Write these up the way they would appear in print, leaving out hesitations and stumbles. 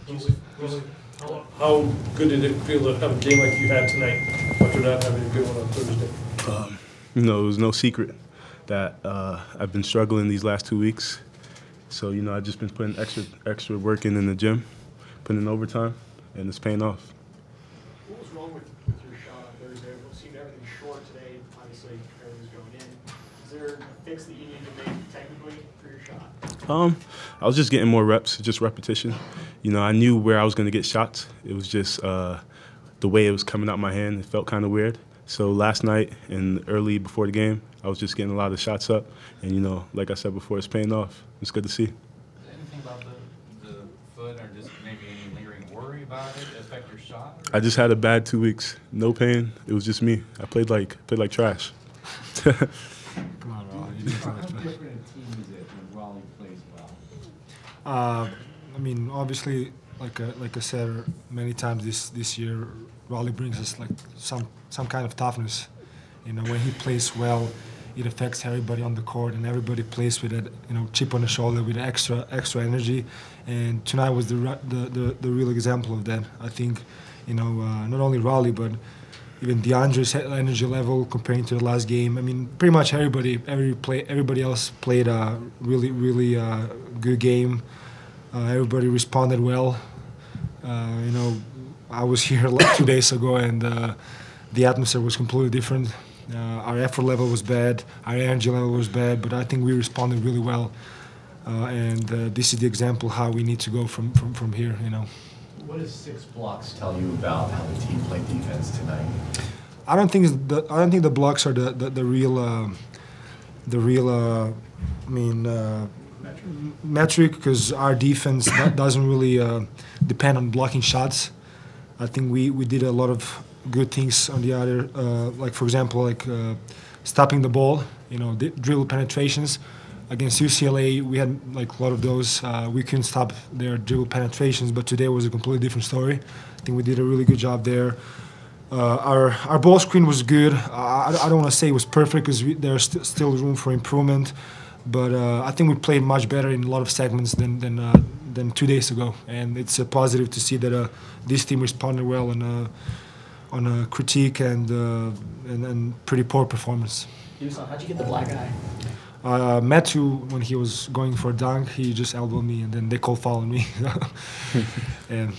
How good did it feel to have a game like you had tonight after not having a good one on Thursday? It was no secret that I've been struggling these last 2 weeks. So, I've just been putting extra work in the gym, putting in overtime, and it's paying off. What was wrong with your shot on Thursday? It seemed everything short today. Obviously, everything's going in. Is there a fix that you need to make technically for your shot? I was just getting more reps, just repetition. I knew where I was going to get shots. It was just the way it was coming out my hand. It felt kind of weird. So last night and early before the game, I was just getting a lot of shots up. And, like I said before, it's paying off. It's good to see. Is there anything about the foot or just maybe any lingering worry about it affect your shot? I just had a bad 2 weeks. No pain. It was just me. I played like trash. Come on, Raleigh. You didn't play How trash. different a team is it when Raleigh plays well? Obviously, like I said many times this year, Raleigh brings us like some kind of toughness. When he plays well, it affects everybody on the court, and everybody plays with that chip on the shoulder, with extra energy. And tonight was the real example of that. I think not only Raleigh, but even DeAndre's energy level comparing to the last game. Pretty much everybody else played a really good game. Everybody responded well. I was here 2 days ago, and the atmosphere was completely different. Our effort level was bad, our energy level was bad, but I think we responded really well. And this is the example how we need to go from here. What does 6 blocks tell you about how the team played defense tonight? I don't think the blocks are the real metric, because our defense doesn't really depend on blocking shots. I think we did a lot of good things on the other, like for example, stopping the ball, dribble penetrations. Against UCLA, we had a lot of those. We couldn't stop their dribble penetrations, but today was a completely different story. I think we did a really good job there. Our ball screen was good. I don't want to say it was perfect, because there's still room for improvement, but I think we played much better in a lot of segments than 2 days ago, and it's a positive to see that this team responded well on a critique and pretty poor performance. How'd you get the black eye? Matthew, when he was going for a dunk, he just elbowed me, and then they called foul on me. And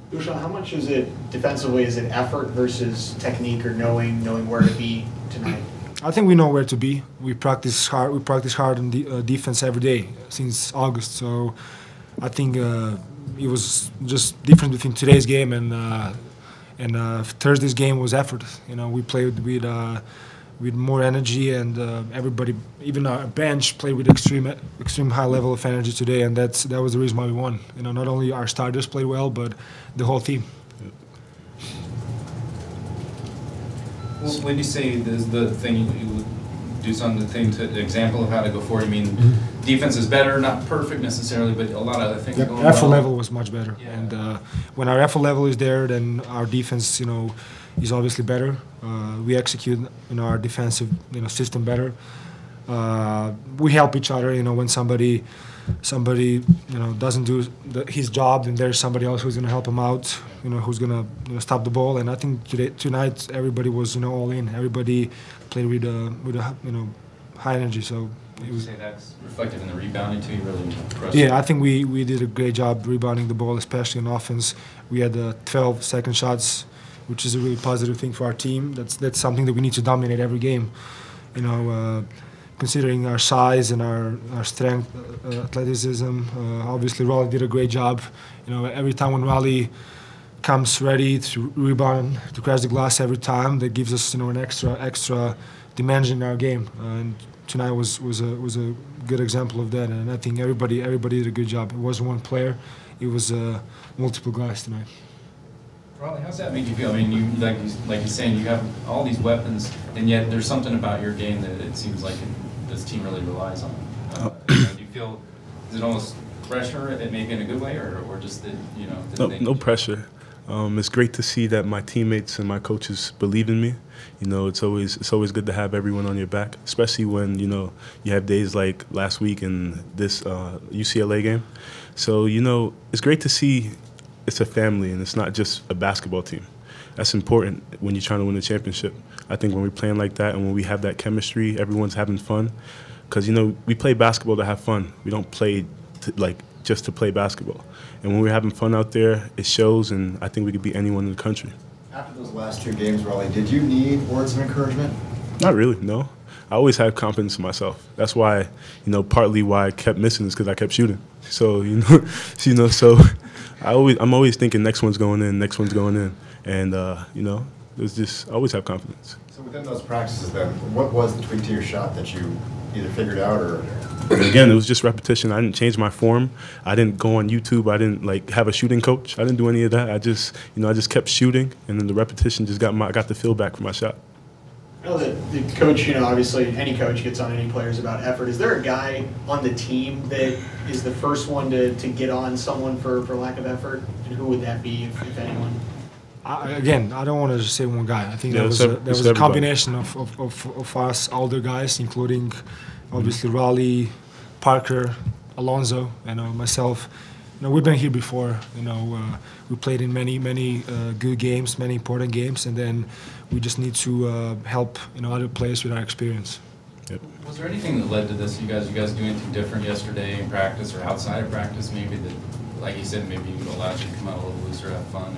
Dusan, how much is it defensively? Is it effort versus technique, or knowing where to be tonight? I think we know where to be. We practice hard. We practice hard on defense every day since August. So I think it was just different between today's game and Thursday's game was effort. We played with more energy, and everybody, even our bench, played with extreme high level of energy today, and that was the reason why we won. Not only our starters played well, but the whole team. Well, when you say this is the thing you would do something to the example of how to go forward, you mean defense is better, not perfect necessarily, but a lot of other things are going well? Effort level was much better, yeah. And when our effort level is there, then our defense, is obviously better. We execute, our defensive, system better. We help each other. When somebody, doesn't do his job, then there's somebody else who's going to help him out. Who's going to stop the ball. And I think tonight everybody was, all in. Everybody played with high energy. So Would you say that's reflected in the rebounding too? You really impressed? Yeah, I think we did a great job rebounding the ball, especially on offense. We had 12 second shots, which is a really positive thing for our team. That's something that we need to dominate every game. Considering our size and our strength, athleticism, obviously Raleigh did a great job. Every time when Raleigh comes ready to rebound, to crash the glass every time, that gives us an extra dimension in our game. And tonight was a good example of that. And I think everybody did a good job. It wasn't one player; it was multiple guys tonight. Raleigh, how's that make you feel? I mean, like you're saying, you have all these weapons, and yet there's something about your game that it seems like this team really relies on. Do you feel, is it almost pressure, it maybe in a good way, or just that, No pressure. It's great to see that my teammates and my coaches believe in me. You know, it's always good to have everyone on your back, especially when you have days like last week and this UCLA game. So it's great to see it's a family and it's not just a basketball team. That's important when you're trying to win a championship. I think when we're playing like that and when we have that chemistry, everyone's having fun. Because we play basketball to have fun. We don't play just to play basketball. And when we're having fun out there, it shows, and I think we could beat anyone in the country. After those last 2 games, Raleigh, did you need words of encouragement? Not really, no. I always had confidence in myself. That's why, partly why I kept missing is because I kept shooting. So, so I'm always thinking next one's going in, next one's going in. And, it was just, I always have confidence. So within those practices then, what was the tweak to your shot that you either figured out or? And again, it was just repetition. I didn't change my form. I didn't go on YouTube. I didn't have a shooting coach. I didn't do any of that. I just kept shooting, and then the repetition just got the feel back for my shot. I know that the coach, obviously any coach gets on any players about effort. Is there a guy on the team that is the first one to get on someone for lack of effort? And who would that be, if anyone? I don't want to just say one guy. I think Yeah, there was a everybody. combination of us older guys, including obviously Raleigh, Parker, Alonzo, and myself. We've been here before. We played in many good games, many important games, and then we just need to help other players with our experience. Yep. Was there anything that led to this? You guys do anything different yesterday in practice or outside of practice? Maybe that, like you said, maybe allowed you to come out a little looser, have fun.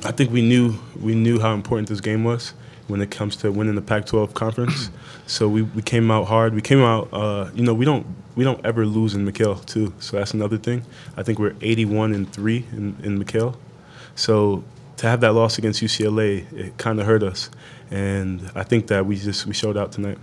I think we knew how important this game was when it comes to winning the Pac-12 conference. So we came out hard. We came out. We don't ever lose in McHale too. So that's another thing. I think we're 81-3 in McHale. So to have that loss against UCLA, it kind of hurt us. And I think that we showed out tonight.